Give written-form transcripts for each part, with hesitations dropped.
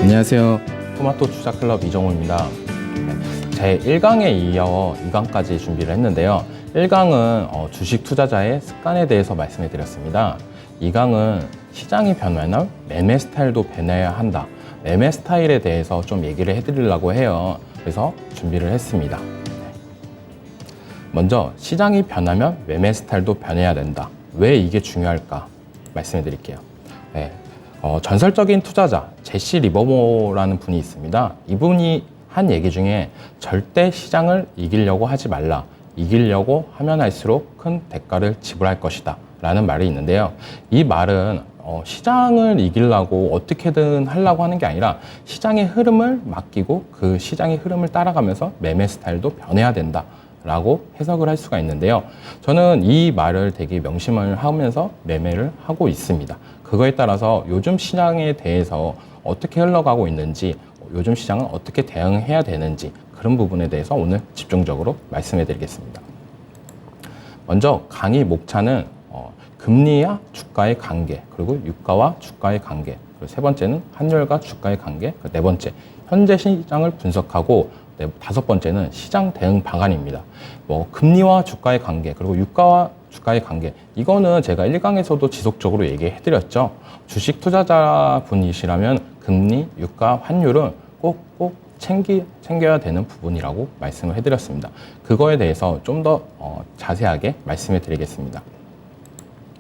안녕하세요. 토마토 투자클럽 이정호입니다. 제 1강에 이어 2강까지 준비를 했는데요. 1강은 주식 투자자의 습관에 대해서 말씀해 드렸습니다. 2강은 시장이 변하면 매매 스타일도 변해야 한다. 매매 스타일에 대해서 좀 얘기를 해드리려고 해요. 그래서 준비를 했습니다. 먼저 시장이 변하면 매매 스타일도 변해야 된다. 왜 이게 중요할까 말씀해 드릴게요. 전설적인 투자자 제시 리버모라는 분이 있습니다. 이분이 한 얘기 중에 절대 시장을 이기려고 하지 말라. 이기려고 하면 할수록 큰 대가를 지불할 것이다 라는 말이 있는데요. 이 말은 시장을 이기려고 어떻게든 하려고 하는 게 아니라 시장의 흐름을 맡기고 그 시장의 흐름을 따라가면서 매매 스타일도 변해야 된다 라고 해석을 할 수가 있는데요. 저는 이 말을 되게 명심을 하면서 매매를 하고 있습니다. 그거에 따라서 요즘 시장에 대해서 어떻게 흘러가고 있는지, 요즘 시장은 어떻게 대응해야 되는지 그런 부분에 대해서 오늘 집중적으로 말씀해 드리겠습니다. 먼저 강의 목차는 금리와 주가의 관계, 그리고 유가와 주가의 관계, 그리고 세 번째는 환율과 주가의 관계, 네 번째 현재 시장을 분석하고 다섯 번째는 시장 대응 방안입니다. 금리와 주가의 관계, 그리고 유가와 주가의 관계. 이거는 제가 1강에서도 지속적으로 얘기해 드렸죠. 주식 투자자 분이시라면 금리, 유가, 환율은 꼭 챙겨야 되는 부분이라고 말씀을 해 드렸습니다. 그거에 대해서 좀 더 자세하게 말씀해 드리겠습니다.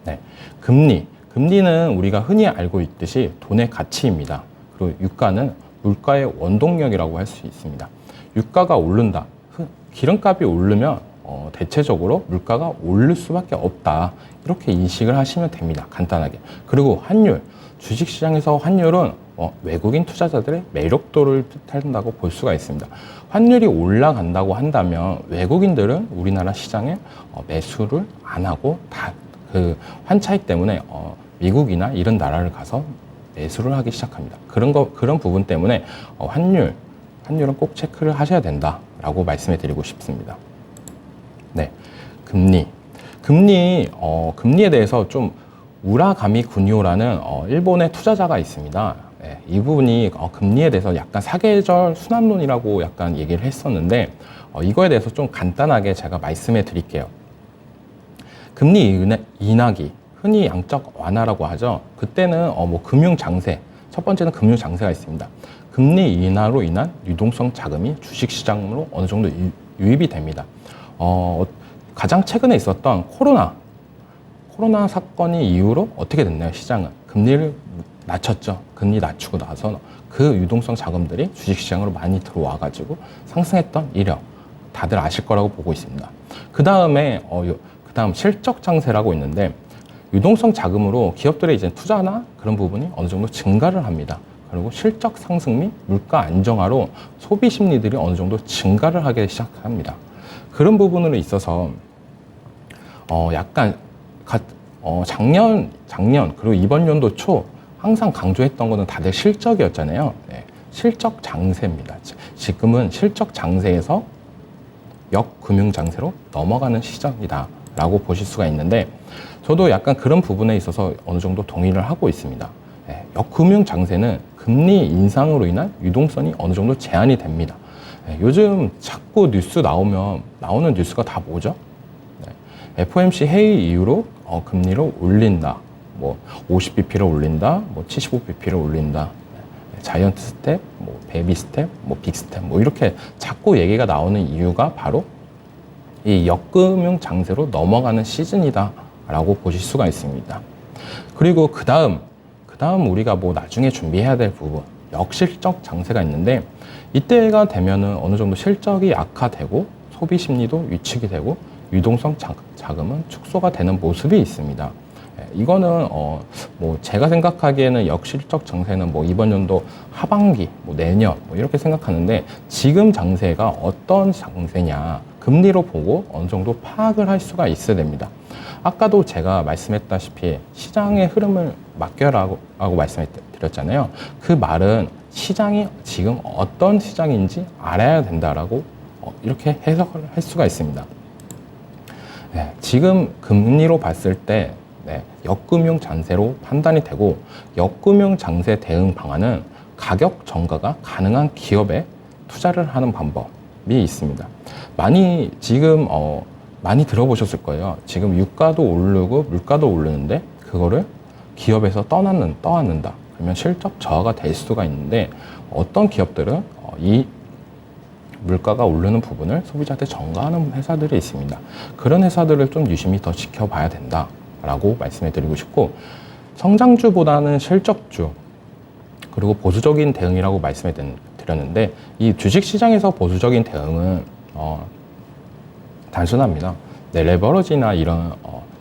네. 금리는 우리가 흔히 알고 있듯이 돈의 가치입니다. 그리고 유가는 물가의 원동력이라고 할 수 있습니다. 유가가 오른다. 기름값이 오르면 대체적으로 물가가 오를 수밖에 없다. 이렇게 인식을 하시면 됩니다. 간단하게. 그리고 환율. 주식시장에서 환율은 외국인 투자자들의 매력도를 뜻한다고 볼 수가 있습니다. 환율이 올라간다고 한다면 외국인들은 우리나라 시장에 매수를 안 하고 다 그 환차익 때문에 미국이나 이런 나라를 가서 매수를 하기 시작합니다. 그런 부분 때문에 환율은 꼭 체크를 하셔야 된다라고 말씀해 드리고 싶습니다. 네. 금리에 대해서 좀 우라가미 군요라는 일본의 투자자가 있습니다. 네, 이분이 금리에 대해서 약간 사계절 순환론이라고 약간 얘기를 했었는데 이거에 대해서 좀 간단하게 제가 말씀해 드릴게요. 금리 인하기, 흔히 양적 완화라고 하죠. 그때는 금융 장세, 첫 번째는 금융 장세가 있습니다. 금리 인하로 인한 유동성 자금이 주식시장으로 어느 정도 유입이 됩니다. 가장 최근에 있었던 코로나 사건이 이후로 어떻게 됐나요? 시장은 금리를 낮췄죠. 금리 낮추고 나서 그 유동성 자금들이 주식시장으로 많이 들어와가지고 상승했던 이력 다들 아실 거라고 보고 있습니다. 그 다음 실적 장세라고 있는데 유동성 자금으로 기업들의 이제 투자나 그런 부분이 어느 정도 증가를 합니다. 그리고 실적 상승 및 물가 안정화로 소비 심리들이 어느 정도 증가를 하기 시작합니다. 그런 부분으로 있어서 작년 그리고 이번 연도 초 항상 강조했던 거는 다들 실적이었잖아요. 네, 실적 장세입니다. 지금은 실적 장세에서 역금융 장세로 넘어가는 시점이다 라고 보실 수가 있는데 저도 약간 그런 부분에 있어서 어느 정도 동의를 하고 있습니다. 네, 역금융 장세는 금리 인상으로 인한 유동성이 어느 정도 제한이 됩니다. 네, 요즘 자꾸 뉴스 나오는 뉴스가 다 뭐죠? 네, FOMC 회의 이후로 금리를 올린다. 50bp를 올린다. 75bp를 올린다. 네, 자이언트 스텝, 베이비 스텝, 빅 스텝 이렇게 자꾸 얘기가 나오는 이유가 바로 이 역금융 장세로 넘어가는 시즌이다 라고 보실 수가 있습니다. 그리고 그 다음 우리가 나중에 준비해야 될 부분 역실적 장세가 있는데 이때가 되면은 어느 정도 실적이 악화되고 소비 심리도 위축이 되고 유동성 자금은 축소가 되는 모습이 있습니다. 이거는 제가 생각하기에는 역실적 장세는 이번 연도 하반기, 내년 이렇게 생각하는데 지금 장세가 어떤 장세냐 금리로 보고 어느 정도 파악을 할 수가 있어야 됩니다. 아까도 제가 말씀했다시피 시장의 흐름을 맡겨라고 말씀드렸잖아요. 그 말은 시장이 지금 어떤 시장인지 알아야 된다라고 이렇게 해석을 할 수가 있습니다. 네, 지금 금리로 봤을 때 역금융 장세로 판단이 되고 역금융 장세 대응 방안은 가격 전가가 가능한 기업에 투자를 하는 방법이 있습니다. 많이 들어보셨을 거예요. 지금 유가도 오르고 물가도 오르는데 그거를 기업에서 떠안는다. 그러면 실적 저하가 될 수가 있는데 어떤 기업들은 이 물가가 오르는 부분을 소비자한테 전가하는 회사들이 있습니다. 그런 회사들을 좀 유심히 더 지켜봐야 된다라고 말씀해 드리고 싶고, 성장주보다는 실적주 그리고 보수적인 대응이라고 말씀해 드렸는데, 이 주식시장에서 보수적인 대응은 단순합니다. 레버러지나 이런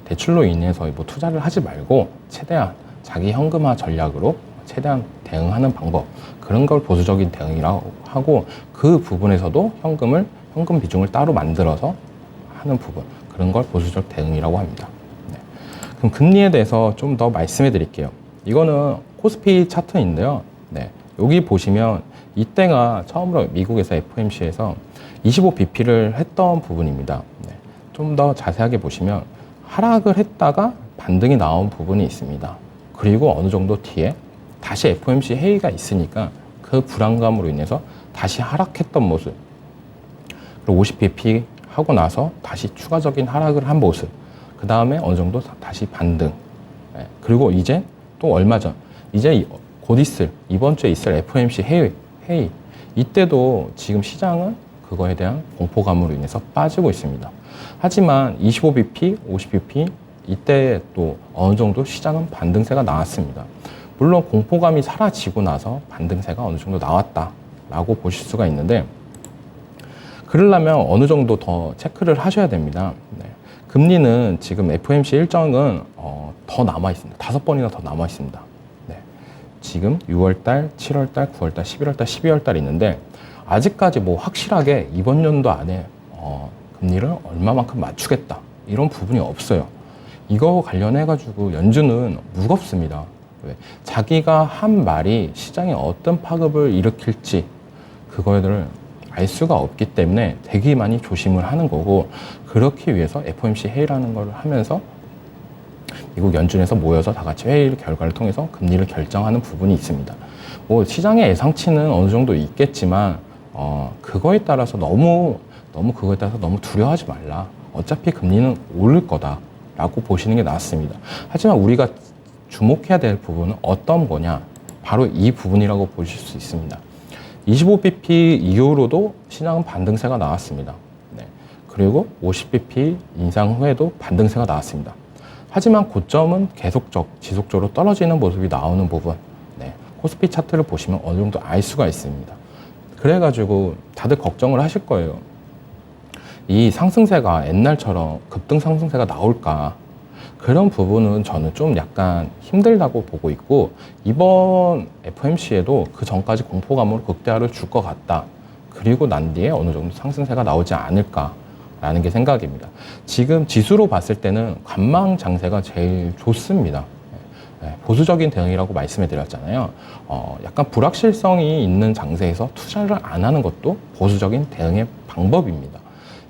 대출로 인해서 뭐 투자를 하지 말고 최대한 자기 현금화 전략으로 최대한 대응하는 방법, 그런 걸 보수적인 대응이라고 하고, 그 부분에서도 현금 비중을 따로 만들어서 하는 부분, 그런 걸 보수적 대응이라고 합니다. 네. 그럼 금리에 대해서 좀 더 말씀해 드릴게요. 이거는 코스피 차트인데요. 네. 여기 보시면 이때가 처음으로 미국에서 FOMC에서 25bp를 했던 부분입니다. 네. 좀 더 자세하게 보시면 하락을 했다가 반등이 나온 부분이 있습니다. 그리고 어느 정도 뒤에 다시 FOMC 회의가 있으니까 그 불안감으로 인해서 다시 하락했던 모습, 그리고 50bp 하고 나서 다시 추가적인 하락을 한 모습, 그 다음에 어느 정도 다시 반등, 네. 그리고 이제 또 얼마 전, 이제 곧 이번 주에 있을 FOMC 회의, 이때도 지금 시장은 그거에 대한 공포감으로 인해서 빠지고 있습니다. 하지만 25bp, 50bp 이때 또 어느 정도 시장은 반등세가 나왔습니다. 물론 공포감이 사라지고 나서 반등세가 어느 정도 나왔다라고 보실 수가 있는데, 그러려면 어느 정도 더 체크를 하셔야 됩니다. 네. 금리는 지금 FOMC 일정은 더 남아 있습니다. 5번이나 더 남아 있습니다. 네. 지금 6월달, 7월달, 9월달, 11월달, 12월달 있는데 아직까지 뭐 확실하게 이번 연도 안에 금리를 얼마만큼 맞추겠다 이런 부분이 없어요. 이거 관련해가지고 연준은 무겁습니다. 왜? 자기가 한 말이 시장에 어떤 파급을 일으킬지 그거를 알 수가 없기 때문에 되게 많이 조심을 하는 거고, 그렇기 위해서 FOMC 회의라는 걸 하면서 미국 연준에서 모여서 다 같이 회의 결과를 통해서 금리를 결정하는 부분이 있습니다. 뭐 시장의 예상치는 어느 정도 있겠지만 그거에 따라서 너무 두려워하지 말라. 어차피 금리는 오를 거다라고 보시는 게 낫습니다. 하지만 우리가 주목해야 될 부분은 어떤 거냐? 바로 이 부분이라고 보실 수 있습니다. 25bp 이후로도 시장은 반등세가 나왔습니다. 네. 그리고 50bp 인상 후에도 반등세가 나왔습니다. 하지만 고점은 지속적으로 떨어지는 모습이 나오는 부분, 네. 코스피 차트를 보시면 어느 정도 알 수가 있습니다. 그래가지고 다들 걱정을 하실 거예요. 이 상승세가 옛날처럼 급등 상승세가 나올까? 그런 부분은 저는 좀 약간 힘들다고 보고 있고, 이번 FOMC에도 그 전까지 공포감으로 극대화를 줄 것 같다. 그리고 난 뒤에 어느 정도 상승세가 나오지 않을까라는 게 생각입니다. 지금 지수로 봤을 때는 관망 장세가 제일 좋습니다. 보수적인 대응이라고 말씀해 드렸잖아요. 약간 불확실성이 있는 장세에서 투자를 안 하는 것도 보수적인 대응의 방법입니다.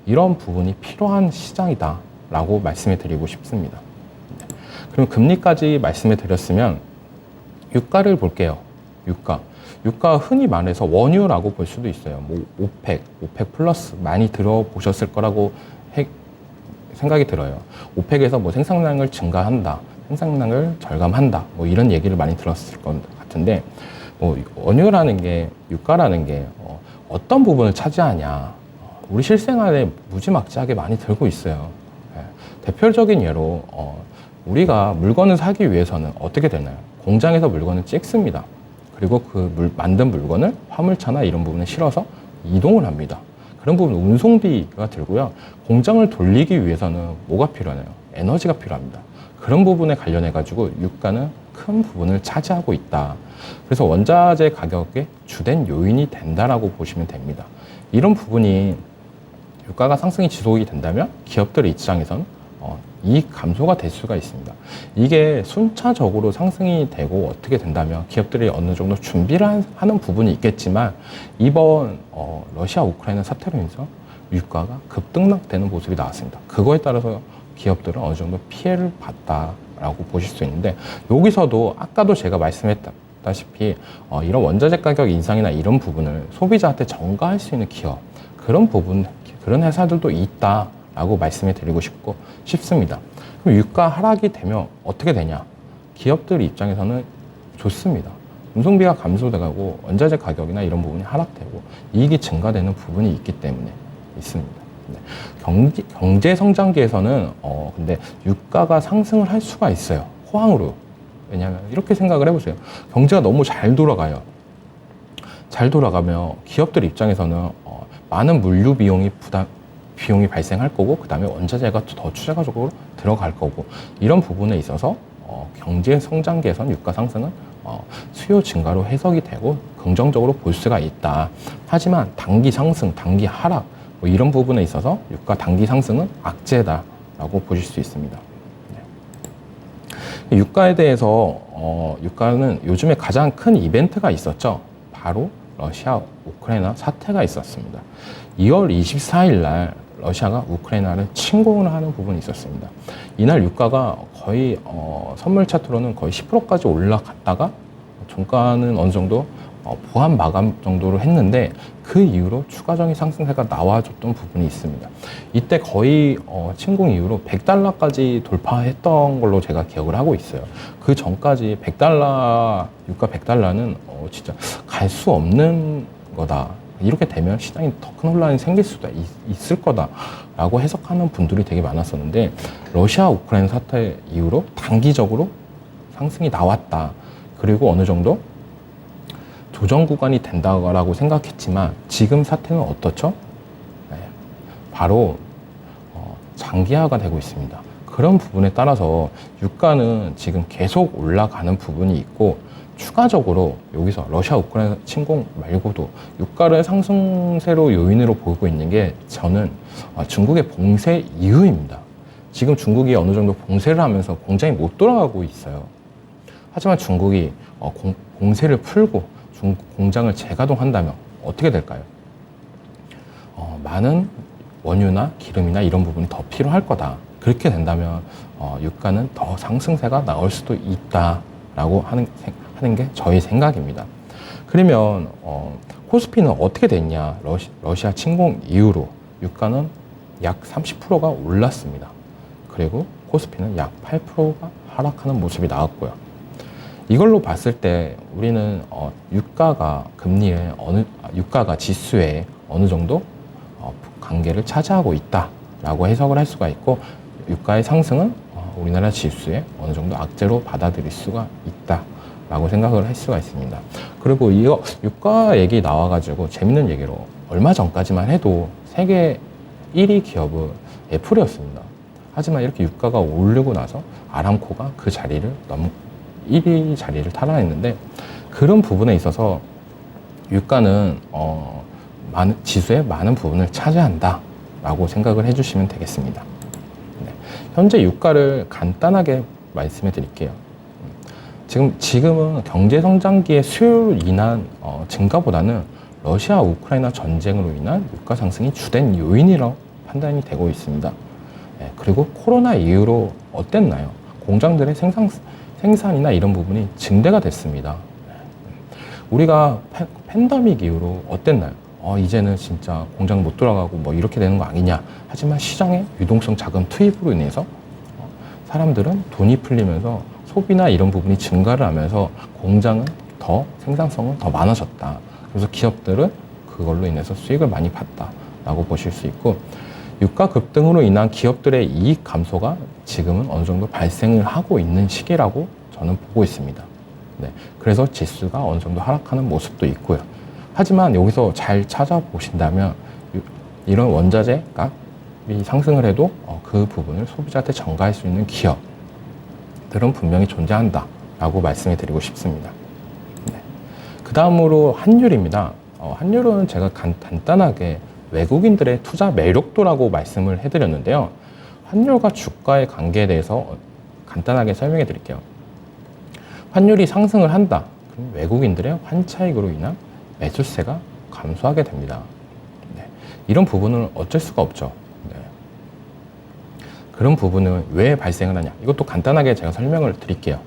이런 부분이 필요한 시장이다라고 말씀해 드리고 싶습니다. 그럼 금리까지 말씀해 드렸으면 유가를 볼게요. 유가 흔히 말해서 원유라고 볼 수도 있어요. 뭐 오펙 플러스 많이 들어보셨을 거라고 생각이 들어요. 오펙에서 뭐 생산량을 증가한다, 생산량을 절감한다, 뭐 이런 얘기를 많이 들었을 것 같은데, 뭐 원유라는 게, 유가라는 게 어떤 부분을 차지하냐, 우리 실생활에 무지막지하게 많이 들고 있어요. 대표적인 예로 우리가 물건을 사기 위해서는 어떻게 되나요? 공장에서 물건을 찍습니다. 그리고 만든 물건을 화물차나 이런 부분에 실어서 이동을 합니다. 그런 부분 운송비가 들고요. 공장을 돌리기 위해서는 뭐가 필요하나요? 에너지가 필요합니다. 그런 부분에 관련해 가지고 유가는 큰 부분을 차지하고 있다. 그래서 원자재 가격의 주된 요인이 된다라고 보시면 됩니다. 이런 부분이 유가가 상승이 지속이 된다면 기업들의 입장에선 이익 감소가 될 수가 있습니다. 이게 순차적으로 상승이 되고 어떻게 된다면 기업들이 어느 정도 준비를 하는 부분이 있겠지만, 이번 러시아 우크라이나 사태로 인해서 유가가 급등락되는 모습이 나왔습니다. 그거에 따라서 기업들은 어느 정도 피해를 봤다라고 보실 수 있는데, 여기서도 아까도 제가 말씀했다 말씀드렸다시피 이런 원자재 가격 인상이나 이런 부분을 소비자한테 전가할 수 있는 기업, 그런 회사들도 있다라고 말씀을 드리고 싶습니다. 그럼 유가 하락이 되면 어떻게 되냐? 기업들 입장에서는 좋습니다. 운송비가 감소되고 원자재 가격이나 이런 부분이 하락되고 이익이 증가되는 부분이 있기 때문에 있습니다. 경제 성장기에서는 근데 유가가 상승을 할 수가 있어요. 호황으로. 왜냐하면 이렇게 생각을 해보세요. 경제가 너무 잘 돌아가요. 잘 돌아가면 기업들 입장에서는 많은 물류 비용이 발생할 거고, 그 다음에 원자재가 더 추가적으로 들어갈 거고, 이런 부분에 있어서 경제 성장기에서는 유가 상승은 수요 증가로 해석이 되고 긍정적으로 볼 수가 있다. 하지만 단기 상승, 단기 하락 뭐 이런 부분에 있어서 유가 단기 상승은 악재다라고 보실 수 있습니다. 네. 유가에 대해서 유가는 요즘에 가장 큰 이벤트가 있었죠. 바로 러시아 우크라이나 사태가 있었습니다. 2월 24일 날 러시아가 우크라이나를 침공을 하는 부분이 있었습니다. 이날 유가가 거의 선물 차트로는 거의 10%까지 올라갔다가 종가는 어느 정도 보합 마감 정도로 했는데 그 이후로 추가적인 상승세가 나와줬던 부분이 있습니다. 이때 거의 침공 이후로 100달러까지 돌파했던 걸로 제가 기억을 하고 있어요. 그 전까지 100달러, 유가 100달러는 진짜 갈 수 없는 거다. 이렇게 되면 시장에 더 큰 혼란이 생길 수도 있을 거다라고 해석하는 분들이 되게 많았었는데 러시아 우크라이나 사태 이후로 단기적으로 상승이 나왔다. 그리고 어느 정도 조정 구간이 된다고 생각했지만 지금 사태는 어떻죠? 네, 바로 장기화가 되고 있습니다. 그런 부분에 따라서 유가는 지금 계속 올라가는 부분이 있고 추가적으로 여기서 러시아 우크라이나 침공 말고도 유가를 상승세로 요인으로 보고 있는 게 저는 중국의 봉쇄 이후입니다. 지금 중국이 어느 정도 봉쇄를 하면서 공장이 못 돌아가고 있어요. 하지만 중국이 봉쇄를 풀고 공장을 재가동한다면 어떻게 될까요? 많은 원유나 기름이나 이런 부분이 더 필요할 거다. 그렇게 된다면 유가는 더 상승세가 나올 수도 있다라고 하는 게 저희 생각입니다. 그러면 코스피는 어떻게 됐냐? 러시아 침공 이후로 유가는 약 30%가 올랐습니다. 그리고 코스피는 약 8%가 하락하는 모습이 나왔고요. 이걸로 봤을 때 우리는 유가가 지수에 어느 정도 관계를 차지하고 있다라고 해석을 할 수가 있고 유가의 상승은 우리나라 지수에 어느 정도 악재로 받아들일 수가 있다라고 생각을 할 수가 있습니다. 그리고 이거 유가 얘기 나와가지고 재밌는 얘기로 얼마 전까지만 해도 세계 1위 기업은 애플이었습니다. 하지만 이렇게 유가가 오르고 나서 아람코가 그 자리를 1위 자리를 탈환했는데 그런 부분에 있어서 유가는 지수의 많은 부분을 차지한다라고 생각을 해주시면 되겠습니다. 네. 현재 유가를 간단하게 말씀해 드릴게요. 지금은 경제 성장기의 수요로 인한 증가보다는 러시아 우크라이나 전쟁으로 인한 유가 상승이 주된 요인이라고 판단이 되고 있습니다. 네. 그리고 코로나 이후로 어땠나요? 공장들의 생산이나 이런 부분이 증대가 됐습니다. 우리가 팬데믹 이후로 어땠나요? 이제는 진짜 공장 못 돌아가고 뭐 이렇게 되는 거 아니냐. 하지만 시장의 유동성 자금 투입으로 인해서 사람들은 돈이 풀리면서 소비나 이런 부분이 증가를 하면서 공장은 생산성은 더 많아졌다. 그래서 기업들은 그걸로 인해서 수익을 많이 봤다라고 보실 수 있고 유가 급등으로 인한 기업들의 이익 감소가 지금은 어느 정도 발생을 하고 있는 시기라고 저는 보고 있습니다. 네, 그래서 지수가 어느 정도 하락하는 모습도 있고요. 하지만 여기서 잘 찾아보신다면 이런 원자재 값이 상승을 해도 그 부분을 소비자한테 전가할 수 있는 기업들은 분명히 존재한다라고 말씀을 드리고 싶습니다. 네. 그 다음으로 환율입니다. 환율은 제가 간단하게 외국인들의 투자 매력도라고 말씀을 해드렸는데요. 환율과 주가의 관계에 대해서 간단하게 설명해 드릴게요. 환율이 상승을 한다. 그럼 외국인들의 환차익으로 인한 매수세가 감소하게 됩니다. 네. 이런 부분은 어쩔 수가 없죠. 네. 그런 부분은 왜 발생을 하냐. 이것도 간단하게 제가 설명을 드릴게요.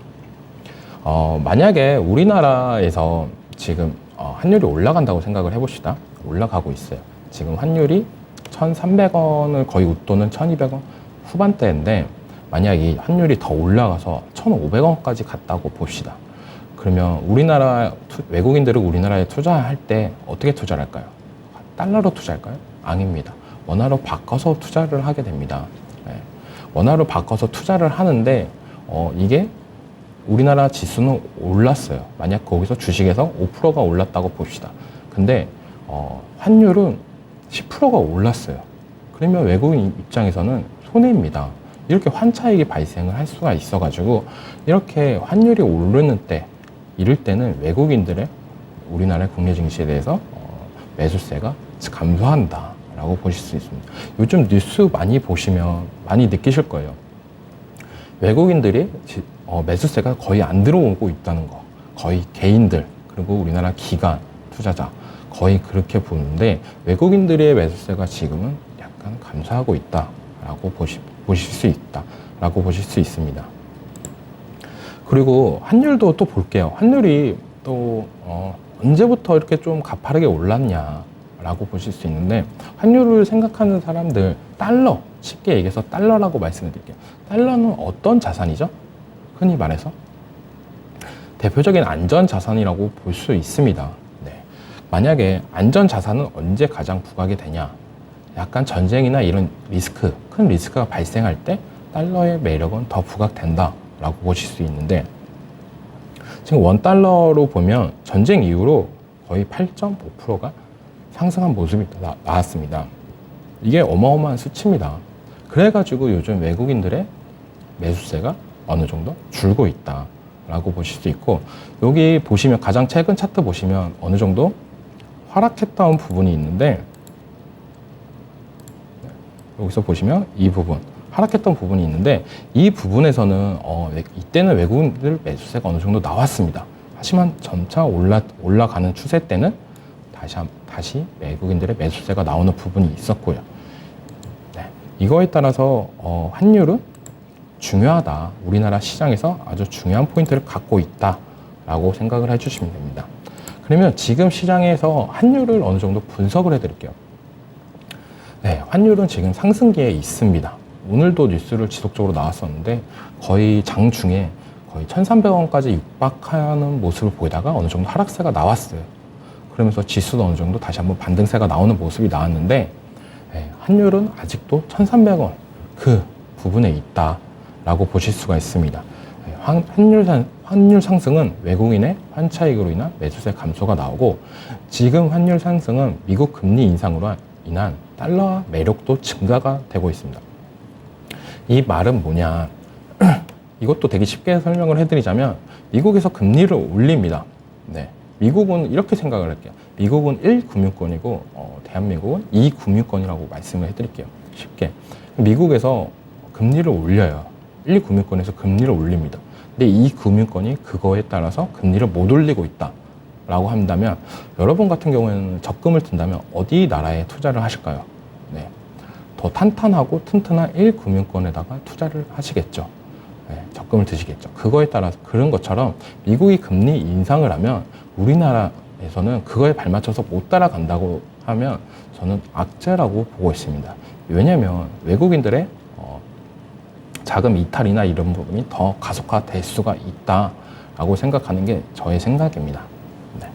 만약에 우리나라에서 지금 환율이 올라간다고 생각을 해봅시다. 올라가고 있어요. 지금 환율이 1,300원을 거의 웃도는 1,200원 후반대인데 만약 이 환율이 더 올라가서 1,500원까지 갔다고 봅시다. 그러면 외국인들은 우리나라에 투자할 때 어떻게 투자를 할까요? 달러로 투자할까요? 아닙니다. 원화로 바꿔서 투자를 하게 됩니다. 네. 원화로 바꿔서 투자를 하는데 이게 우리나라 지수는 올랐어요. 만약 거기서 주식에서 5%가 올랐다고 봅시다. 근데 환율은 10%가 올랐어요. 그러면 외국인 입장에서는 손해입니다. 이렇게 환차익이 발생을 할 수가 있어가지고 이렇게 환율이 오르는 때 이럴 때는 외국인들의 우리나라의 국내 증시에 대해서 매수세가 감소한다 라고 보실 수 있습니다. 요즘 뉴스 많이 보시면 많이 느끼실 거예요. 외국인들이 매수세가 거의 안 들어오고 있다는 거. 거의 개인들 그리고 우리나라 기관 투자자 거의 그렇게 보는데 외국인들의 매수세가 지금은 약간 감소하고 있다라고 보실 수 있습니다. 그리고 환율도 또 볼게요. 환율이 또 언제부터 이렇게 좀 가파르게 올랐냐라고 보실 수 있는데 환율을 생각하는 사람들 달러 쉽게 얘기해서 달러라고 말씀을 드릴게요. 달러는 어떤 자산이죠? 흔히 말해서 대표적인 안전 자산이라고 볼 수 있습니다. 네. 만약에 안전 자산은 언제 가장 부각이 되냐? 약간 전쟁이나 이런 큰 리스크가 발생할 때 달러의 매력은 더 부각된다라고 보실 수 있는데 지금 원달러로 보면 전쟁 이후로 거의 8.5%가 상승한 모습이 나왔습니다. 이게 어마어마한 수치입니다. 그래가지고 요즘 외국인들의 매수세가 어느 정도 줄고 있다라고 보실 수 있고 여기 보시면 가장 최근 차트 보시면 어느 정도 하락했던 부분이 있는데 여기서 보시면 이 부분 하락했던 부분이 있는데 이 부분에서는 이때는 외국인들 매수세가 어느 정도 나왔습니다. 하지만 점차 올라가는 추세 때는 다시 외국인들의 매수세가 나오는 부분이 있었고요. 네. 이거에 따라서 환율은 중요하다. 우리나라 시장에서 아주 중요한 포인트를 갖고 있다라고 생각을 해주시면 됩니다. 그러면 지금 시장에서 환율을 어느 정도 분석을 해드릴게요. 네, 환율은 지금 상승기에 있습니다. 오늘도 뉴스를 지속적으로 나왔었는데 거의 장중에 거의 1,300원까지 육박하는 모습을 보이다가 어느 정도 하락세가 나왔어요. 그러면서 지수도 어느 정도 다시 한번 반등세가 나오는 모습이 나왔는데 환율은 아직도 1,300원 그 부분에 있다라고 보실 수가 있습니다. 환율 상승은 외국인의 환차익으로 인한 매수세 감소가 나오고 지금 환율 상승은 미국 금리 인상으로 인한 달러와 매력도 증가가 되고 있습니다. 이 말은 뭐냐? 이것도 되게 쉽게 설명을 해드리자면 미국에서 금리를 올립니다. 네. 미국은 이렇게 생각을 할게요. 미국은 1금융권이고 대한민국은 2금융권이라고 말씀을 해드릴게요. 쉽게. 미국에서 금리를 올려요. 1금융권에서 금리를 올립니다. 근데 2금융권이 그거에 따라서 금리를 못 올리고 있다. 라고 한다면 여러분 같은 경우에는 적금을 든다면 어디 나라에 투자를 하실까요? 네. 더 탄탄하고 튼튼한 1금융권에다가 투자를 하시겠죠. 네, 적금을 드시겠죠. 그거에 따라서 그런 것처럼 미국이 금리 인상을 하면 우리나라에서는 그거에 발맞춰서 못 따라간다고 하면 저는 악재라고 보고 있습니다. 왜냐하면 외국인들의 자금 이탈이나 이런 부분이 더 가속화될 수가 있다라고 생각하는 게 저의 생각입니다. 네.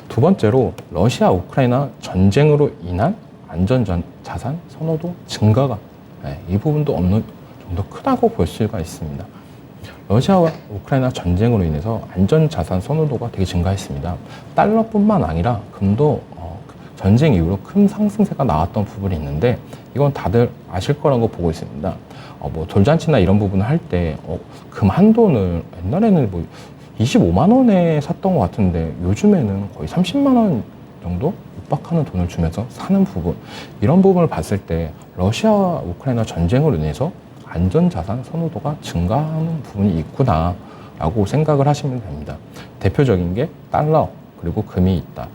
두 번째로 러시아 우크라이나 전쟁으로 인한 안전자산 선호도 증가가 이 부분도 어느 정도 크다고 볼 수가 있습니다. 러시아와 우크라이나 전쟁으로 인해서 안전자산 선호도가 되게 증가했습니다. 달러뿐만 아니라 금도 전쟁 이후로 큰 상승세가 나왔던 부분이 있는데 이건 다들 아실 거라고 보고 있습니다. 뭐 돌잔치나 이런 부분을 할 때 금 한돈을 옛날에는 뭐 25만 원에 샀던 것 같은데 요즘에는 거의 30만 원 정도 육박하는 돈을 주면서 사는 부분 이런 부분을 봤을 때 러시아와 우크라이나 전쟁으로 인해서 안전자산 선호도가 증가하는 부분이 있구나 라고 생각을 하시면 됩니다. 대표적인 게 달러 그리고 금이 있다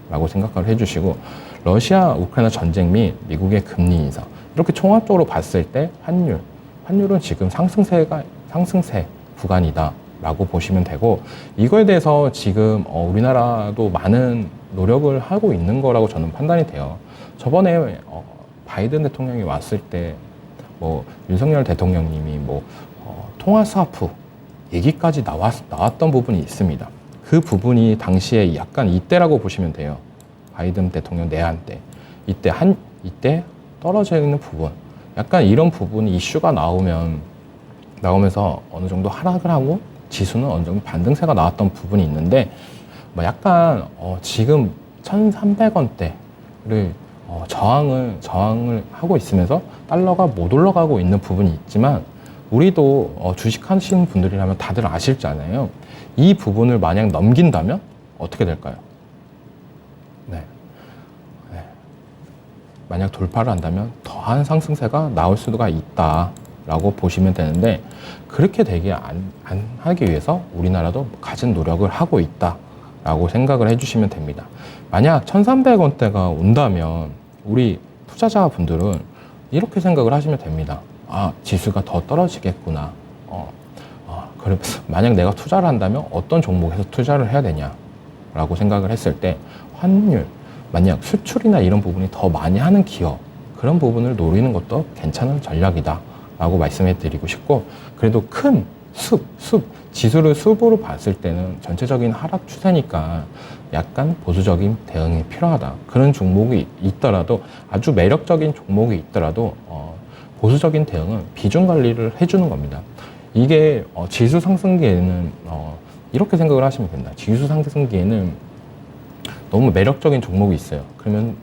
라고 생각을 해주시고 러시아 우크라이나 전쟁 및 미국의 금리 인상 이렇게 총합적으로 봤을 때 환율은 지금 상승세 구간이다 라고 보시면 되고, 이거에 대해서 지금 우리나라도 많은 노력을 하고 있는 거라고 저는 판단이 돼요. 저번에 바이든 대통령이 왔을 때 뭐 윤석열 대통령님이 뭐 통화 스와프 얘기까지 나왔던 부분이 있습니다. 그 부분이 당시에 약간 이때라고 보시면 돼요. 바이든 대통령 내한 때. 이때 떨어져 있는 부분. 약간 이런 부분이 이슈가 나오면서 어느 정도 하락을 하고 지수는 어느 정도 반등세가 나왔던 부분이 있는데, 뭐 약간 지금 1,300원대를 저항을 하고 있으면서 달러가 못 올라가고 있는 부분이 있지만, 우리도 주식하시는 분들이라면 다들 아실잖아요. 이 부분을 만약 넘긴다면 어떻게 될까요? 네. 만약 돌파를 한다면 더한 상승세가 나올 수가 있다라고 보시면 되는데, 그렇게 되게 안 하기 위해서 우리나라도 갖은 노력을 하고 있다라고 생각을 해주시면 됩니다. 만약 1,300원대가 온다면 우리 투자자분들은 이렇게 생각을 하시면 됩니다. 지수가 더 떨어지겠구나. 그럼 만약 내가 투자를 한다면 어떤 종목에서 투자를 해야 되냐라고 생각을 했을 때, 환율, 만약 수출이나 이런 부분이 더 많이 하는 기업, 그런 부분을 노리는 것도 괜찮은 전략이다 라고 말씀해 드리고 싶고, 그래도 큰 지수를 숲으로 봤을 때는 전체적인 하락 추세니까 약간 보수적인 대응이 필요하다. 그런 종목이 있더라도, 아주 매력적인 종목이 있더라도 보수적인 대응은 비중 관리를 해주는 겁니다. 이게 지수 상승기에는 이렇게 생각을 하시면 됩니다. 지수 상승기에는 너무 매력적인 종목이 있어요. 그러면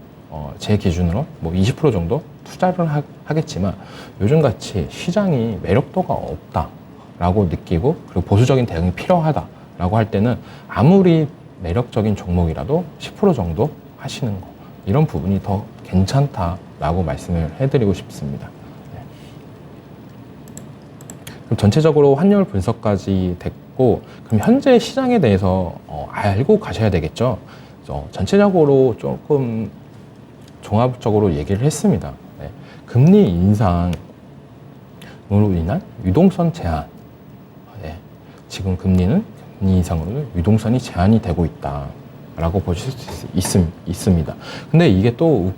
제 기준으로 뭐 20% 정도 투자를 하겠지만, 요즘같이 시장이 매력도가 없다라고 느끼고, 그리고 보수적인 대응이 필요하다라고 할 때는 아무리 매력적인 종목이라도 10% 정도 하시는 거, 이런 부분이 더 괜찮다라고 말씀을 해드리고 싶습니다. 네. 그럼 전체적으로 환율 분석까지 됐고, 그럼 현재 시장에 대해서 알고 가셔야 되겠죠. 전체적으로 조금 종합적으로 얘기를 했습니다. 네. 금리 인상으로 인한 유동성 제한. 네. 지금 금리 인상으로 유동성이 제한이 되고 있다라고 보실 수 있습니다. 근데 이게 또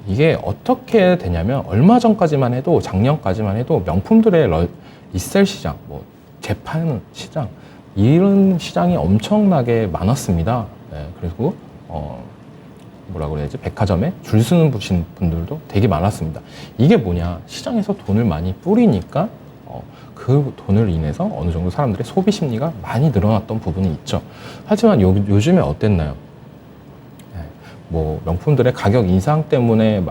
이게 어떻게 되냐면, 얼마 전까지만 해도, 작년까지만 해도 명품들의 리셀 시장, 뭐 재판 시장, 이런 시장이 엄청나게 많았습니다. 네, 그리고 뭐라고 그래야지, 백화점에 줄 서는 분들도 되게 많았습니다. 이게 뭐냐, 시장에서 돈을 많이 뿌리니까 그 돈을 인해서 어느 정도 사람들의 소비 심리가 많이 늘어났던 부분이 있죠. 하지만 요즘에 어땠나요? 네, 뭐 명품들의 가격 인상 때문에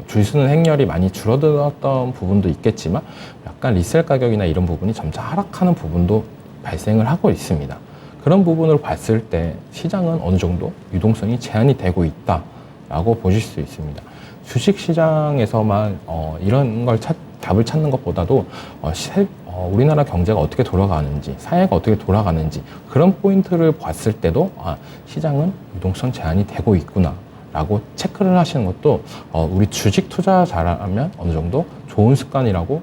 줄 서는 행렬이 많이 줄어들었던 부분도 있겠지만, 약간 리셀 가격이나 이런 부분이 점차 하락하는 부분도 발생을 하고 있습니다. 그런 부분을 봤을 때 시장은 어느 정도 유동성이 제한이 되고 있다라고 보실 수 있습니다. 주식시장에서만 이런 걸 답을 찾는 것보다도 우리나라 경제가 어떻게 돌아가는지, 사회가 어떻게 돌아가는지, 그런 포인트를 봤을 때도 시장은 유동성 제한이 되고 있구나 라고 체크를 하시는 것도 우리 주식 투자자라면 어느 정도 좋은 습관이라고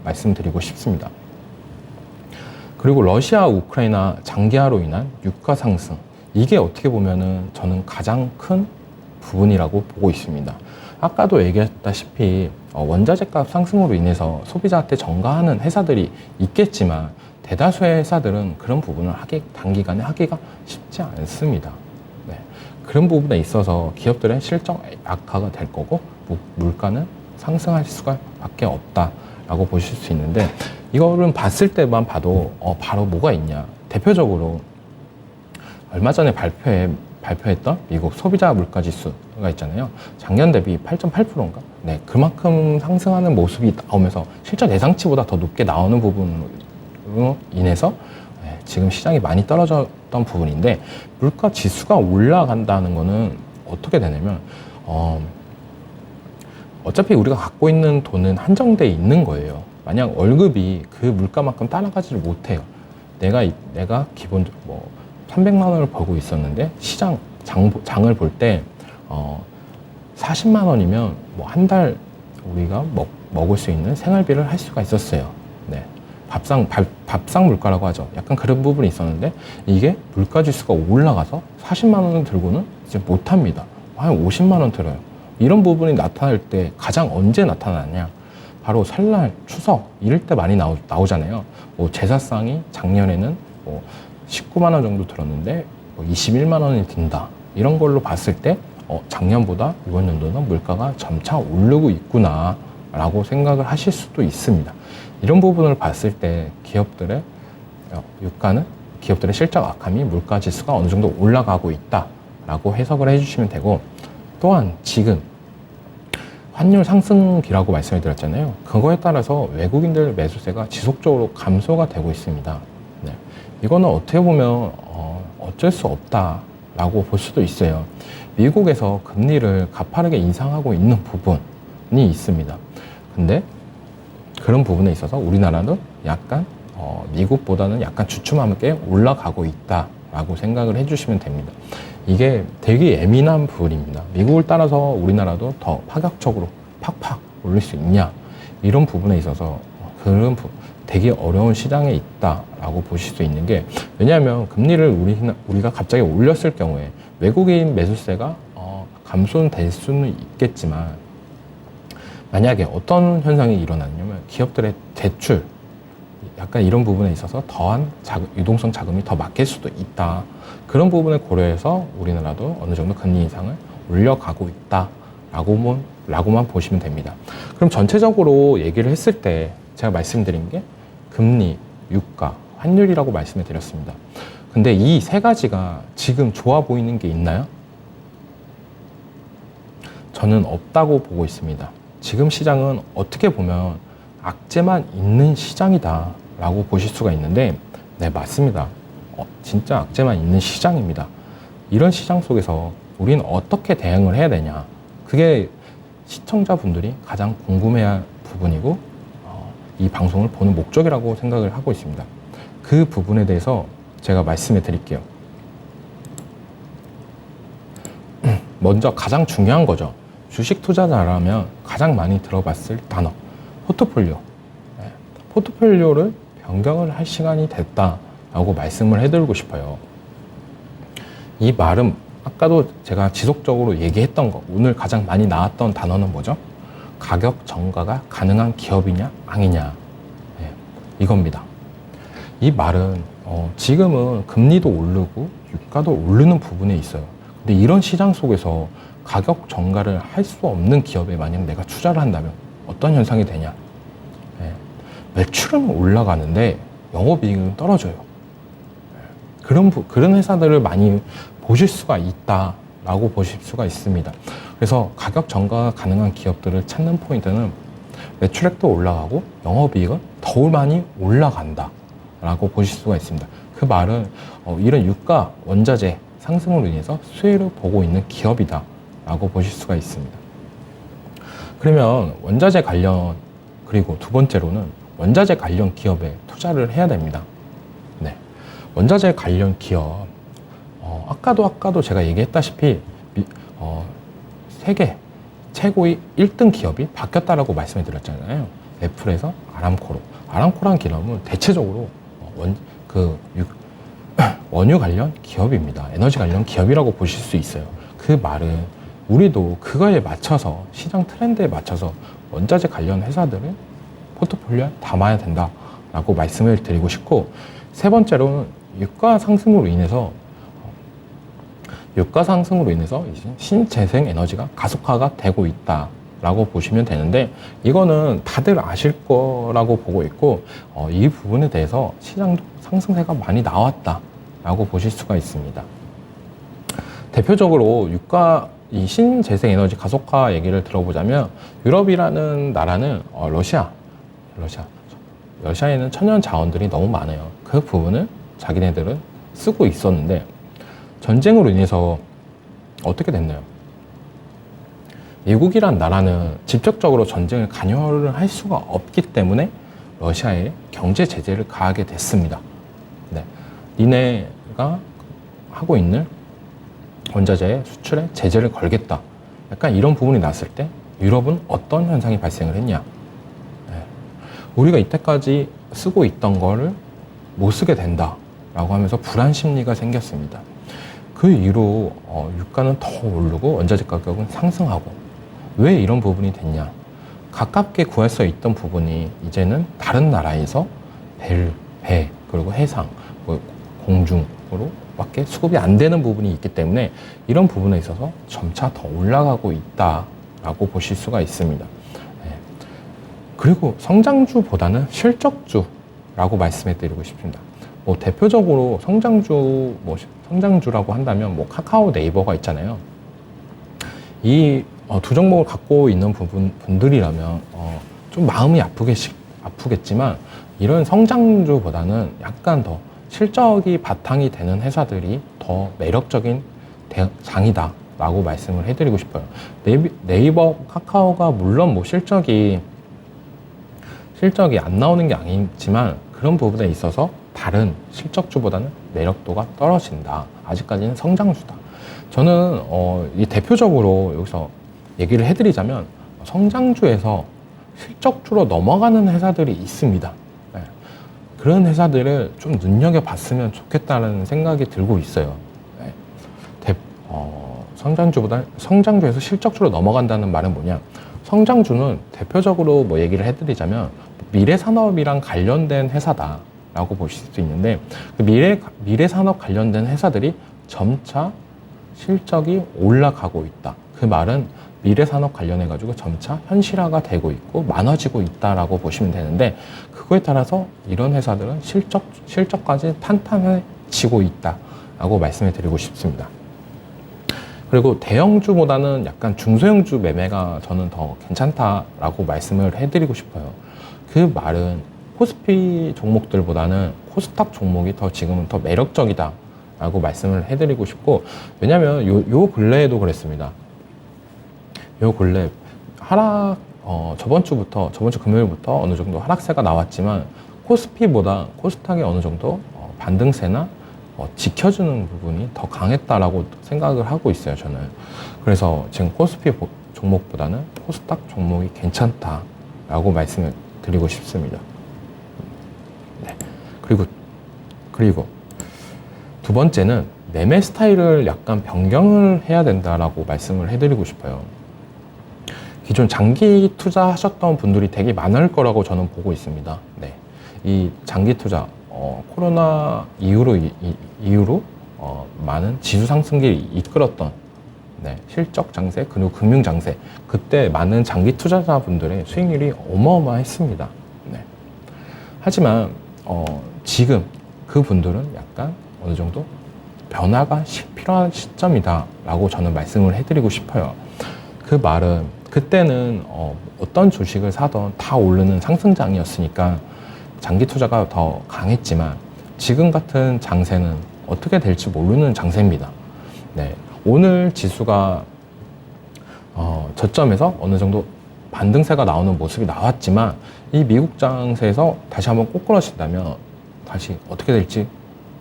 말씀드리고 싶습니다. 그리고 러시아, 우크라이나 장기화로 인한 유가 상승, 이게 어떻게 보면은 저는 가장 큰 부분이라고 보고 있습니다. 아까도 얘기했다시피 원자재 값 상승으로 인해서 소비자한테 전가하는 회사들이 있겠지만, 대다수의 회사들은 그런 부분을 단기간에 하기가 쉽지 않습니다. 네. 그런 부분에 있어서 기업들의 실적 악화가 될 거고, 물가는 상승할 수가 밖에 없다라고 보실 수 있는데, 이거를 봤을 때만 봐도 바로 뭐가 있냐. 대표적으로 얼마 전에 발표했던 미국 소비자 물가 지수가 있잖아요. 작년 대비 8.8%인가? 네, 그만큼 상승하는 모습이 나오면서 실제 예상치보다 더 높게 나오는 부분으로 인해서 지금 시장이 많이 떨어졌던 부분인데, 물가 지수가 올라간다는 거는 어떻게 되냐면, 어차피 우리가 갖고 있는 돈은 한정돼 있는 거예요. 만약 월급이 그 물가만큼 따라가지를 못해요. 내가 기본적으로 뭐 300만 원을 벌고 있었는데, 장을 볼 때 40만 원이면 뭐 한 달 우리가 먹을 수 있는 생활비를 할 수가 있었어요. 네. 밥상 물가라고 하죠. 약간 그런 부분이 있었는데 이게 물가 지수가 올라가서 40만 원을 들고는 이제 못합니다. 한 50만 원 들어요. 이런 부분이 나타날 때 가장 언제 나타나냐? 바로 설날, 추석 이럴 때 많이 나오잖아요. 뭐 제사상이 작년에는 뭐 19만 원 정도 들었는데 뭐 21만 원이 든다. 이런 걸로 봤을 때 작년보다 이번 연도는 물가가 점차 오르고 있구나 라고 생각을 하실 수도 있습니다. 이런 부분을 봤을 때 기업들의 유가는 기업들의 실적 악함이 물가 지수가 어느 정도 올라가고 있다라고 해석을 해주시면 되고, 또한 지금 환율 상승기라고 말씀을 드렸잖아요. 그거에 따라서 외국인들 매수세가 지속적으로 감소가 되고 있습니다. 네. 이거는 어떻게 보면 어쩔 수 없다라고 볼 수도 있어요. 미국에서 금리를 가파르게 인상하고 있는 부분이 있습니다. 근데 그런 부분에 있어서 우리나라는 약간 미국보다는 약간 주춤하게 올라가고 있다라고 생각을 해주시면 됩니다. 이게 되게 예민한 부분입니다. 미국을 따라서 우리나라도 더 파격적으로 팍팍 올릴 수 있냐, 이런 부분에 있어서 그런 되게 어려운 시장에 있다라고 보실 수 있는 게, 왜냐하면 금리를 우리가 갑자기 올렸을 경우에 외국인 매수세가 감소될 수는 있겠지만, 만약에 어떤 현상이 일어나냐면 기업들의 대출, 약간 이런 부분에 있어서 더한 유동성 자금이 더 막힐 수도 있다. 그런 부분을 고려해서 우리나라도 어느 정도 금리 인상을 올려가고 있다라고만 보시면 됩니다. 그럼 전체적으로 얘기를 했을 때 제가 말씀드린 게 금리, 유가, 환율이라고 말씀을 드렸습니다. 근데 이 세 가지가 지금 좋아 보이는 게 있나요? 저는 없다고 보고 있습니다. 지금 시장은 어떻게 보면 악재만 있는 시장이다 라고 보실 수가 있는데, 네, 맞습니다. 진짜 악재만 있는 시장입니다. 이런 시장 속에서 우리는 어떻게 대응을 해야 되냐, 그게 시청자분들이 가장 궁금해할 부분이고 이 방송을 보는 목적이라고 생각을 하고 있습니다. 그 부분에 대해서 제가 말씀해 드릴게요. 먼저 가장 중요한 거죠. 주식 투자자라면 가장 많이 들어봤을 단어, 포트폴리오. 네, 포트폴리오를 변경을 할 시간이 됐다라고 말씀을 해드리고 싶어요. 이 말은 아까도 제가 지속적으로 얘기했던 거, 오늘 가장 많이 나왔던 단어는 뭐죠? 가격 정가가 가능한 기업이냐 아니냐, 네, 이겁니다. 이 말은 지금은 금리도 오르고 유가도 오르는 부분에 있어요. 근데 이런 시장 속에서 가격 정가를 할 수 없는 기업에 만약 내가 투자를 한다면 어떤 현상이 되냐? 네, 매출은 올라가는데 영업이익은 떨어져요. 네, 그런 회사들을 많이 보실 수가 있다라고 보실 수가 있습니다. 그래서 가격 정가가 가능한 기업들을 찾는 포인트는 매출액도 올라가고 영업이익은 더 많이 올라간다라고 보실 수가 있습니다. 그 말은 이런 유가, 원자재 상승으로 인해서 수혜를 보고 있는 기업이다 라고 보실 수가 있습니다. 그러면 원자재 관련, 그리고 두 번째로는 원자재 관련 기업에 투자를 해야 됩니다. 네, 원자재 관련 기업, 아까도 제가 얘기했다시피 세계 최고의 1등 기업이 바뀌었다라고 말씀을 드렸잖아요. 애플에서 아람코로. 아람코란 기업은 대체적으로 원유 관련 기업입니다. 에너지 관련 기업이라고 보실 수 있어요. 그 말은 우리도 그거에 맞춰서, 시장 트렌드에 맞춰서 원자재 관련 회사들을 포트폴리오에 담아야 된다라고 말씀을 드리고 싶고, 세 번째로는 유가 상승으로 인해서 이제 신재생 에너지가 가속화가 되고 있다라고 보시면 되는데, 이거는 다들 아실 거라고 보고 있고, 이 부분에 대해서 시장도 상승세가 많이 나왔다라고 보실 수가 있습니다. 대표적으로 이 신재생 에너지 가속화 얘기를 들어보자면, 유럽이라는 나라는 러시아에는 천연 자원들이 너무 많아요. 그 부분을 자기네들은 쓰고 있었는데, 전쟁으로 인해서 어떻게 됐나요? 미국이란 나라는 직접적으로 전쟁을 관여를 할 수가 없기 때문에 러시아에 경제 제재를 가하게 됐습니다. 네, 니네가 하고 있는 원자재 수출에 제재를 걸겠다. 약간 이런 부분이 났을 때 유럽은 어떤 현상이 발생을 했냐? 네. 우리가 이때까지 쓰고 있던 거를 못 쓰게 된다라고 하면서 불안 심리가 생겼습니다. 그 이후로 유가는 더 오르고 원자재 가격은 상승하고, 왜 이런 부분이 됐냐? 가깝게 구할 수 있던 부분이 이제는 다른 나라에서 배 그리고 해상, 공중으로 밖에 수급이 안 되는 부분이 있기 때문에 이런 부분에 있어서 점차 더 올라가고 있다라고 보실 수가 있습니다. 그리고 성장주보다는 실적주라고 말씀해 드리고 싶습니다. 대표적으로 성장주라고 한다면 카카오, 네이버가 있잖아요. 이 두 종목을 갖고 있는 분들이라면 좀 마음이 아프겠지만, 이런 성장주보다는 약간 더 실적이 바탕이 되는 회사들이 더 매력적인 장이다라고 말씀을 해드리고 싶어요. 네이버, 카카오가 물론 실적이 안 나오는 게 아니지만 그런 부분에 있어서 다른 실적주보다는 매력도가 떨어진다. 아직까지는 성장주다. 저는 이 대표적으로 여기서 얘기를 해드리자면 성장주에서 실적주로 넘어가는 회사들이 있습니다. 네. 그런 회사들을 좀 눈여겨봤으면 좋겠다는 생각이 들고 있어요. 네. 성장주에서 실적주로 넘어간다는 말은 뭐냐? 성장주는 대표적으로 얘기를 해드리자면 미래산업이랑 관련된 회사다라고 보실 수 있는데, 그 미래산업 관련된 회사들이 점차 실적이 올라가고 있다. 그 말은 미래산업 관련해가지고 점차 현실화가 되고 있고 많아지고 있다라고 보시면 되는데, 그거에 따라서 이런 회사들은 실적까지 탄탄해지고 있다라고 말씀을 드리고 싶습니다. 그리고 대형주보다는 약간 중소형주 매매가 저는 더 괜찮다라고 말씀을 해드리고 싶어요. 그 말은 코스피 종목들보다는 코스닥 종목이 지금은 더 매력적이다라고 말씀을 해드리고 싶고, 왜냐면 요 근래에도 그랬습니다. 요 근래 저번 주 금요일부터 어느 정도 하락세가 나왔지만 코스피보다 코스닥이 어느 정도 반등세나 지켜주는 부분이 더 강했다라고 생각을 하고 있어요, 저는. 그래서 지금 코스피 종목보다는 코스닥 종목이 괜찮다라고 말씀을 드리고 싶습니다. 네. 그리고 두 번째는 매매 스타일을 약간 변경을 해야 된다라고 말씀을 해드리고 싶어요. 기존 장기 투자하셨던 분들이 되게 많을 거라고 저는 보고 있습니다. 네. 이 장기 투자, 코로나 이후로 많은 지수 상승기를 이끌었던 실적 장세, 그리고 금융 장세, 그때 많은 장기 투자자분들의 수익률이 어마어마했습니다. 네. 하지만 지금 그분들은 약간 어느 정도 변화가 필요한 시점이다라고 저는 말씀을 해드리고 싶어요. 그 말은 그때는 어떤 주식을 사던 다 오르는 상승장이었으니까 장기 투자가 더 강했지만, 지금 같은 장세는 어떻게 될지 모르는 장세입니다. 네. 오늘 지수가 저점에서 어느 정도 반등세가 나오는 모습이 나왔지만, 이 미국 장세에서 다시 한번 꼬꾸라진다면 다시 어떻게 될지,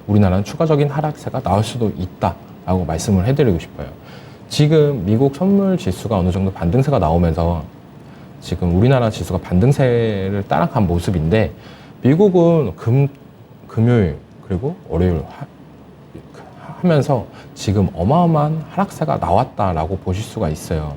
우리나라는 추가적인 하락세가 나올 수도 있다라고 말씀을 해드리고 싶어요. 지금 미국 선물 지수가 어느 정도 반등세가 나오면서 지금 우리나라 지수가 반등세를 따라간 모습인데, 미국은 금요일 그리고 월요일 하면서 지금 어마어마한 하락세가 나왔다라고 보실 수가 있어요.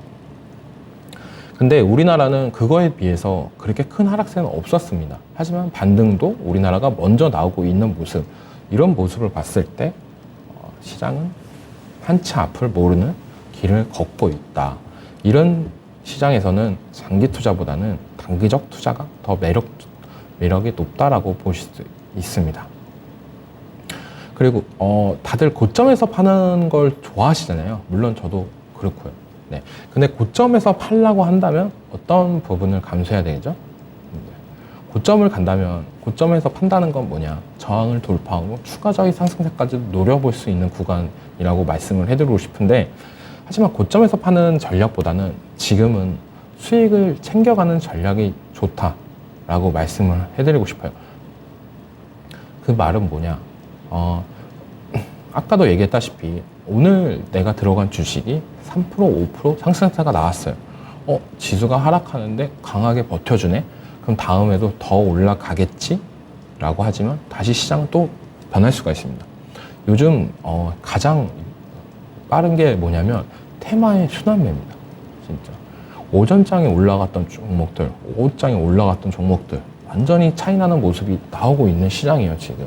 근데 우리나라는 그거에 비해서 그렇게 큰 하락세는 없었습니다. 하지만 반등도 우리나라가 먼저 나오고 있는 모습, 이런 모습을 봤을 때 시장은 한치 앞을 모르는 길을 걷고 있다. 이런 시장에서는 장기 투자보다는 단기적 투자가 더 매력이 높다라고 보실 수 있습니다. 그리고 다들 고점에서 파는 걸 좋아하시잖아요. 물론 저도 그렇고요. 네. 근데 고점에서 팔라고 한다면 어떤 부분을 감수해야 되죠? 고점을 간다면, 고점에서 판다는 건 뭐냐? 저항을 돌파하고 추가적인 상승세까지 노려볼 수 있는 구간이라고 말씀을 해드리고 싶은데, 하지만 고점에서 파는 전략보다는 지금은 수익을 챙겨가는 전략이 좋다라고 말씀을 해드리고 싶어요. 그 말은 뭐냐? 아까도 얘기했다시피 오늘 내가 들어간 주식이 3%, 5% 상승세가 나왔어요. 지수가 하락하는데 강하게 버텨주네? 그럼 다음에도 더 올라가겠지? 라고 하지만 다시 시장은 또 변할 수가 있습니다. 요즘 가장 빠른 게 뭐냐면 테마의 순환매입니다. 진짜 오전장에 올라갔던 종목들, 오후장에 올라갔던 종목들 완전히 차이나는 모습이 나오고 있는 시장이에요. 지금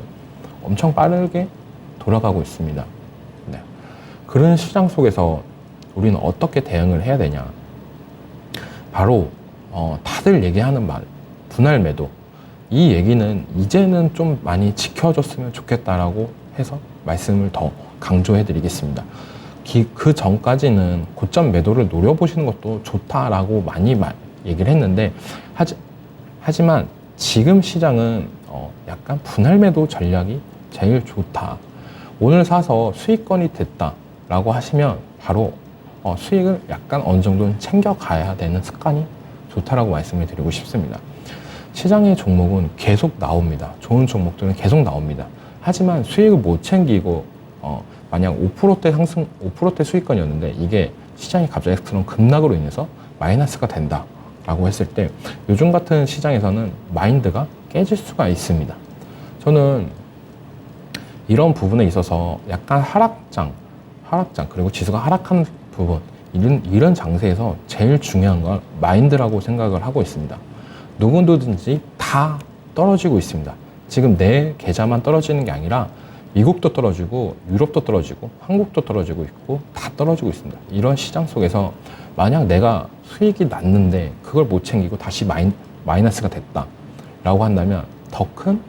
엄청 빠르게 돌아가고 있습니다. 네. 그런 시장 속에서 우리는 어떻게 대응을 해야 되냐? 바로 다들 얘기하는 말, 분할 매도. 이 얘기는 이제는 좀 많이 지켜줬으면 좋겠다라고 해서 말씀을 더 강조해 드리겠습니다. 그 전까지는 고점 매도를 노려보시는 것도 좋다라고 많이 얘기를 했는데 하지만 지금 시장은 약간 분할 매도 전략이 제일 좋다. 오늘 사서 수익권이 됐다라고 하시면 바로 수익을 약간 어느 정도는 챙겨가야 되는 습관이 좋다라고 말씀을 드리고 싶습니다. 시장의 종목은 계속 나옵니다. 좋은 종목들은 계속 나옵니다. 하지만 수익을 못 챙기고 만약 5%대 상승, 5%대 수익권이었는데 이게 시장이 갑자기 그런 급락으로 인해서 마이너스가 된다라고 했을 때 요즘 같은 시장에서는 마인드가 깨질 수가 있습니다. 저는 이런 부분에 있어서 약간 하락장 그리고 지수가 하락하는 부분 이런 장세에서 제일 중요한 건 마인드라고 생각을 하고 있습니다. 누구든지 다 떨어지고 있습니다. 지금 내 계좌만 떨어지는 게 아니라 미국도 떨어지고 유럽도 떨어지고 한국도 떨어지고 있고 다 떨어지고 있습니다. 이런 시장 속에서 만약 내가 수익이 났는데 그걸 못 챙기고 다시 마이너스가 됐다라고 한다면 더 큰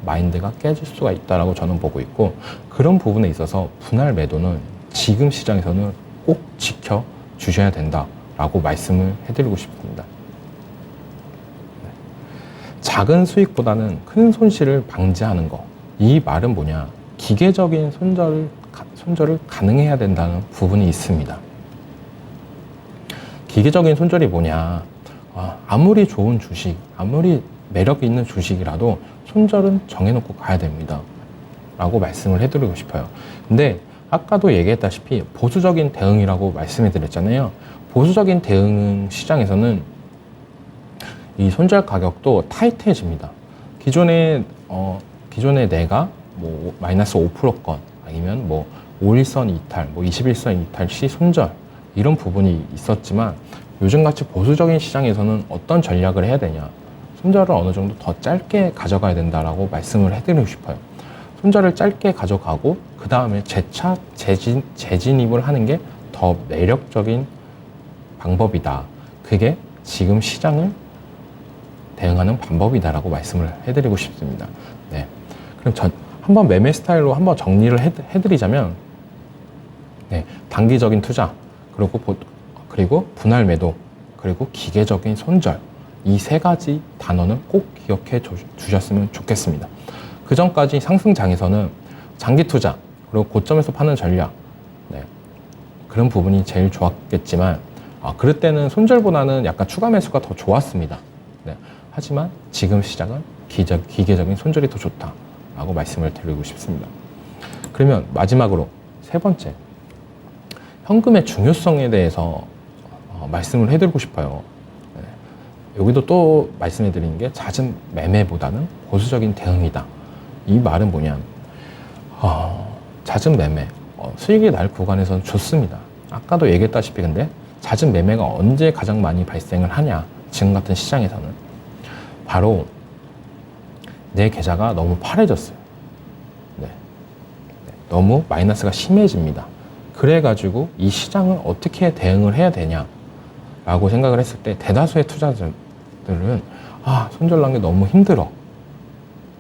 마인드가 깨질 수가 있다라고 저는 보고 있고 그런 부분에 있어서 분할 매도는 지금 시장에서는 꼭 지켜 주셔야 된다라고 말씀을 해드리고 싶습니다. 작은 수익보다는 큰 손실을 방지하는 거. 이 말은 뭐냐? 기계적인 손절을 가능해야 된다는 부분이 있습니다. 기계적인 손절이 뭐냐? 아무리 좋은 주식, 아무리 매력 있는 주식이라도 손절은 정해놓고 가야 됩니다. 라고 말씀을 해드리고 싶어요. 근데 아까도 얘기했다시피 보수적인 대응이라고 말씀해 드렸잖아요. 보수적인 대응 시장에서는 이 손절 가격도 타이트해집니다. 기존에 내가 뭐 마이너스 5%건 아니면 뭐 5일선 이탈, 뭐 21선 이탈 시 손절 이런 부분이 있었지만 요즘같이 보수적인 시장에서는 어떤 전략을 해야 되냐? 손절을 어느 정도 더 짧게 가져가야 된다라고 말씀을 해드리고 싶어요. 손절을 짧게 가져가고 그 다음에 재차 재진입을 하는 게 더 매력적인 방법이다. 그게 지금 시장을 대응하는 방법이다라고 말씀을 해드리고 싶습니다. 네. 그럼 한번 매매 스타일로 한번 정리를 해드리자면, 네. 단기적인 투자, 그리고 분할 매도, 그리고 기계적인 손절. 이 세 가지 단어는 꼭 기억해 주셨으면 좋겠습니다. 그 전까지 상승장에서는 장기 투자, 그리고 고점에서 파는 전략, 네. 그런 부분이 제일 좋았겠지만, 그럴 때는 손절보다는 약간 추가 매수가 더 좋았습니다. 네. 하지만 지금 시장은 기계적인 손절이 더 좋다라고 말씀을 드리고 싶습니다. 그러면 마지막으로 세 번째, 현금의 중요성에 대해서 말씀을 해드리고 싶어요. 네. 여기도 또 말씀해 드리는 게 잦은 매매보다는 보수적인 대응이다. 이 말은 뭐냐? 잦은 매매, 수익이 날 구간에서는 좋습니다. 아까도 얘기했다시피 근데 잦은 매매가 언제 가장 많이 발생을 하냐? 지금 같은 시장에서는 바로 내 계좌가 너무 파래졌어요. 네. 너무 마이너스가 심해집니다. 그래가지고 이 시장을 어떻게 대응을 해야 되냐라고 생각을 했을 때 대다수의 투자자들은 손절 난 게 너무 힘들어.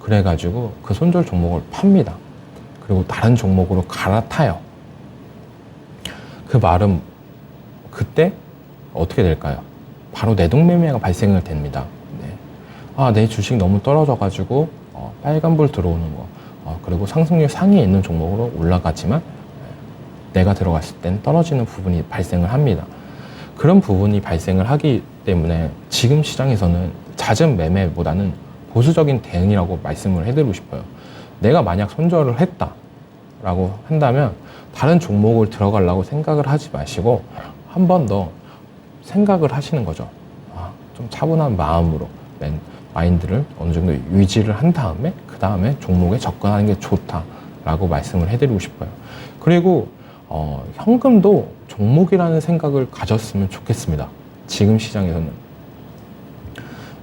그래가지고 그 손절 종목을 팝니다. 그리고 다른 종목으로 갈아타요. 그 말은 그때 어떻게 될까요? 바로 내동매매가 발생을 됩니다. 네. 내 주식 너무 떨어져가지고 빨간불 들어오는 거, 그리고 상승률 상위에 있는 종목으로 올라가지만 내가 들어갔을 땐 떨어지는 부분이 발생을 합니다. 그런 부분이 발생을 하기 때문에 지금 시장에서는 잦은 매매보다는 보수적인 대응이라고 말씀을 해드리고 싶어요. 내가 만약 손절을 했다라고 한다면 다른 종목을 들어가려고 생각을 하지 마시고 한 번 더 생각을 하시는 거죠. 좀 차분한 마음으로 마인드를 어느 정도 유지를 한 다음에 그 다음에 종목에 접근하는 게 좋다라고 말씀을 해드리고 싶어요. 그리고 현금도 종목이라는 생각을 가졌으면 좋겠습니다. 지금 시장에서는.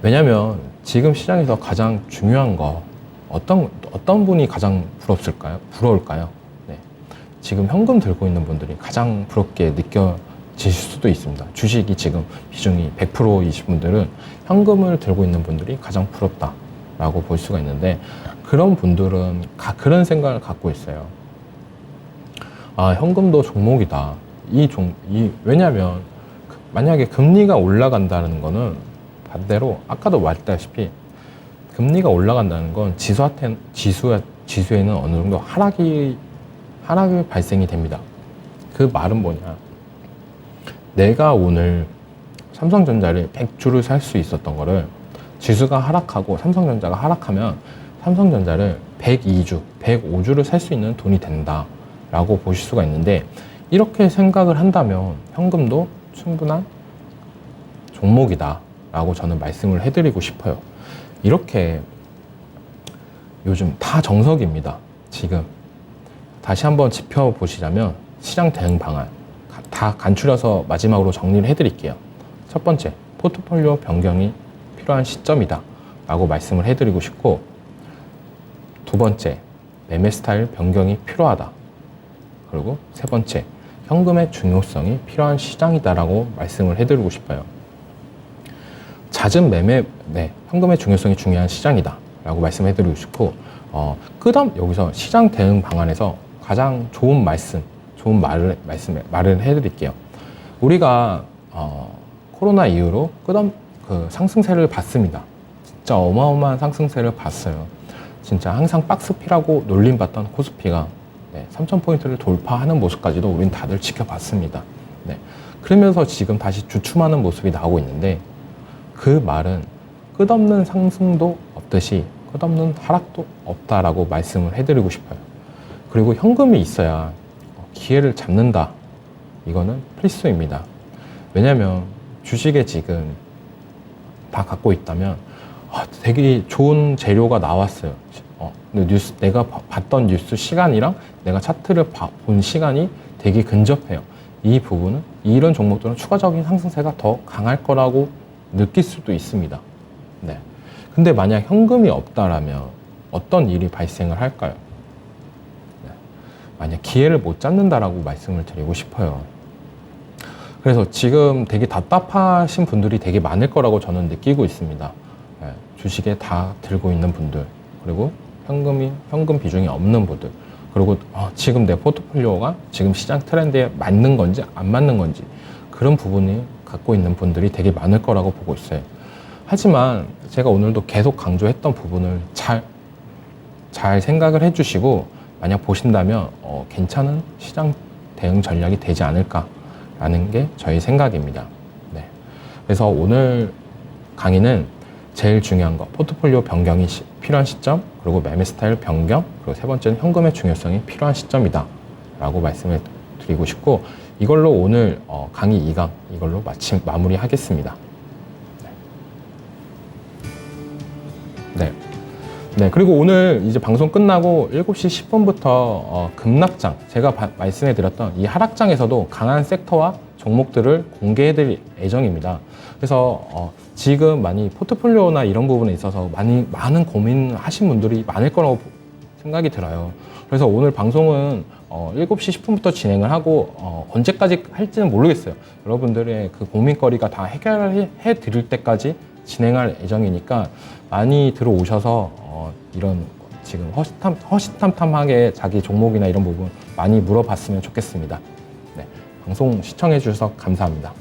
왜냐하면 지금 시장에서 가장 중요한 거 어떤 분이 가장 부러울까요? 네. 지금 현금 들고 있는 분들이 가장 부럽게 느껴지실 수도 있습니다. 주식이 지금 비중이 100%이신 분들은 현금을 들고 있는 분들이 가장 부럽다라고 볼 수가 있는데, 그런 분들은 그런 생각을 갖고 있어요. 아, 현금도 종목이다. 왜냐하면 만약에 금리가 올라간다는 거는 반대로 아까도 말했다시피 금리가 올라간다는 건 지수에는 어느 정도 하락이 발생이 됩니다. 그 말은 뭐냐? 내가 오늘 삼성전자를 100주를 살 수 있었던 거를 지수가 하락하고 삼성전자가 하락하면 삼성전자를 102주, 105주를 살 수 있는 돈이 된다라고 보실 수가 있는데, 이렇게 생각을 한다면 현금도 충분한 종목이다라고 저는 말씀을 해드리고 싶어요. 이렇게 요즘 다 정석입니다. 지금 다시 한번 짚어보시자면 시장 대응 방안 다 간추려서 마지막으로 정리를 해드릴게요. 첫 번째, 포트폴리오 변경이 필요한 시점이다 라고 말씀을 해드리고 싶고, 두 번째, 매매 스타일 변경이 필요하다. 그리고 세 번째, 현금의 중요성이 필요한 시장이다 라고 말씀을 해드리고 싶어요. 낮은 현금의 중요성이 중요한 시장이다 라고 말씀해드리고 싶고, 여기서 시장 대응 방안에서 가장 좋은 말을 해드릴게요. 우리가 코로나 이후로 상승세를 봤습니다. 진짜 어마어마한 상승세를 봤어요. 진짜 항상 박스피라고 놀림받던 코스피가 3,000포인트를 돌파하는 모습까지도 우린 다들 지켜봤습니다. 그러면서 지금 다시 주춤하는 모습이 나오고 있는데, 그 말은 끝없는 상승도 없듯이 끝없는 하락도 없다라고 말씀을 해드리고 싶어요. 그리고 현금이 있어야 기회를 잡는다. 이거는 필수입니다. 왜냐하면 주식에 지금 다 갖고 있다면 되게 좋은 재료가 나왔어요. 근데 내가 봤던 뉴스 시간이랑 내가 차트를 본 시간이 되게 근접해요. 이 부분은 이런 종목들은 추가적인 상승세가 더 강할 거라고 느낄 수도 있습니다. 네. 근데 만약 현금이 없다라면 어떤 일이 발생을 할까요? 네. 만약 기회를 못 잡는다라고 말씀을 드리고 싶어요. 그래서 지금 되게 답답하신 분들이 되게 많을 거라고 저는 느끼고 있습니다. 네. 주식에 다 들고 있는 분들, 그리고 현금 비중이 없는 분들, 그리고 지금 내 포트폴리오가 지금 시장 트렌드에 맞는 건지 안 맞는 건지, 그런 부분이 갖고 있는 분들이 되게 많을 거라고 보고 있어요. 하지만 제가 오늘도 계속 강조했던 부분을 잘 생각을 해주시고 만약 보신다면 괜찮은 시장 대응 전략이 되지 않을까라는 게 저희 생각입니다. 네. 그래서 오늘 강의는 제일 중요한 거, 포트폴리오 변경이 필요한 시점, 그리고 매매 스타일 변경, 그리고 세 번째는 현금의 중요성이 필요한 시점이다 라고 말씀을 드리고 싶고, 이걸로 오늘 강의 2강 이걸로 마무리하겠습니다. 네. 그리고 오늘 이제 방송 끝나고 7시 10분부터 급락장, 제가 말씀해 드렸던 이 하락장에서도 강한 섹터와 종목들을 공개해 드릴 예정입니다. 그래서 지금 많이 포트폴리오나 이런 부분에 있어서 많은 고민하신 분들이 많을 거라고 생각이 들어요. 그래서 오늘 방송은 7시 10분부터 진행을 하고 언제까지 할지는 모르겠어요. 여러분들의 그 고민거리가 다 해결해 드릴 때까지 진행할 예정이니까 많이 들어오셔서 이런 지금 허시탐탐하게 자기 종목이나 이런 부분 많이 물어봤으면 좋겠습니다. 네, 방송 시청해 주셔서 감사합니다.